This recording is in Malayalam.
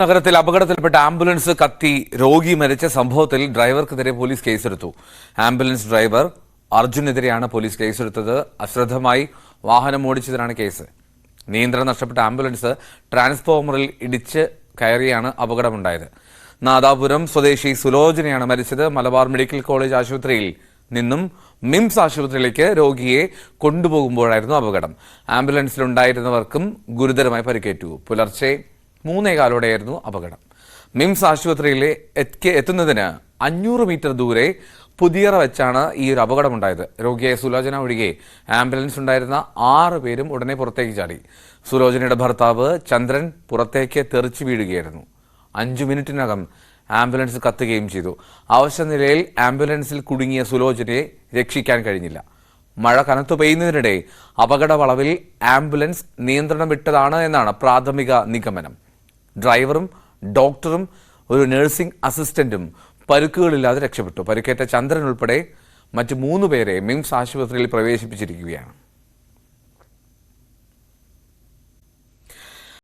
നഗരത്തിൽ അപകടത്തിൽപ്പെട്ട ആംബുലൻസ് കത്തി രോഗി മരിച്ച സംഭവത്തിൽ ഡ്രൈവർക്കെതിരെ പോലീസ് കേസെടുത്തു. ആംബുലൻസ് ഡ്രൈവർ അർജുനെതിരെയാണ് പോലീസ് കേസെടുത്തത്. അശ്രദ്ധമായി വാഹനം ഓടിച്ചതിനാണ് കേസ്. നിയന്ത്രണം നഷ്ടപ്പെട്ട ആംബുലൻസ് ട്രാൻസ്ഫോമറിൽ ഇടിച്ച് കയറിയാണ് അപകടമുണ്ടായത്. നാദാപുരം സ്വദേശി സുലോചനയാണ് മരിച്ചത്. മലബാർ മെഡിക്കൽ കോളേജ് ആശുപത്രിയിൽ നിന്നും മിംസ് ആശുപത്രിയിലേക്ക് രോഗിയെ കൊണ്ടുപോകുമ്പോഴായിരുന്നു അപകടം. ആംബുലൻസിലുണ്ടായിരുന്നവർക്കും ഗുരുതരമായി പരിക്കേറ്റു. പുലർച്ചെ 3:15 അപകടം. മിംസ് ആശുപത്രിയിലേക്ക് എത്തുന്നതിന് 500 മീറ്റർ ദൂരെ പുതിയറ വെച്ചാണ് ഈ ഒരു അപകടമുണ്ടായത്. രോഗിയെ സുലോചന ഒഴികെ ആംബുലൻസ് ഉണ്ടായിരുന്ന 6 പേരും ഉടനെ പുറത്തേക്ക് ചാടി. സുലോചനയുടെ ഭർത്താവ് ചന്ദ്രൻ പുറത്തേക്ക് തെറിച്ചു വീഴുകയായിരുന്നു. 5 മിനിറ്റിനകം ആംബുലൻസ് കത്തുകയും ചെയ്തു. അവശ നിലയിൽ ആംബുലൻസിൽ കുടുങ്ങിയ സുലോചനയെ രക്ഷിക്കാൻ കഴിഞ്ഞില്ല. മഴ കനത്തു പെയ്യുന്നതിനിടെ അപകട വളവിൽ ആംബുലൻസ് നിയന്ത്രണം വിട്ടതാണ് എന്നാണ് പ്രാഥമിക നിഗമനം. ഡ്രൈവറും ഡോക്ടറും ഒരു നഴ്സിംഗ് അസിസ്റ്റന്റും പരുക്കുകളില്ലാതെ രക്ഷപ്പെട്ടു. പരിക്കേറ്റ ചന്ദ്രൻ ഉൾപ്പെടെ മറ്റ് 3 പേരെ മിംസ് ആശുപത്രിയിൽ പ്രവേശിപ്പിച്ചിരിക്കുകയാണ്.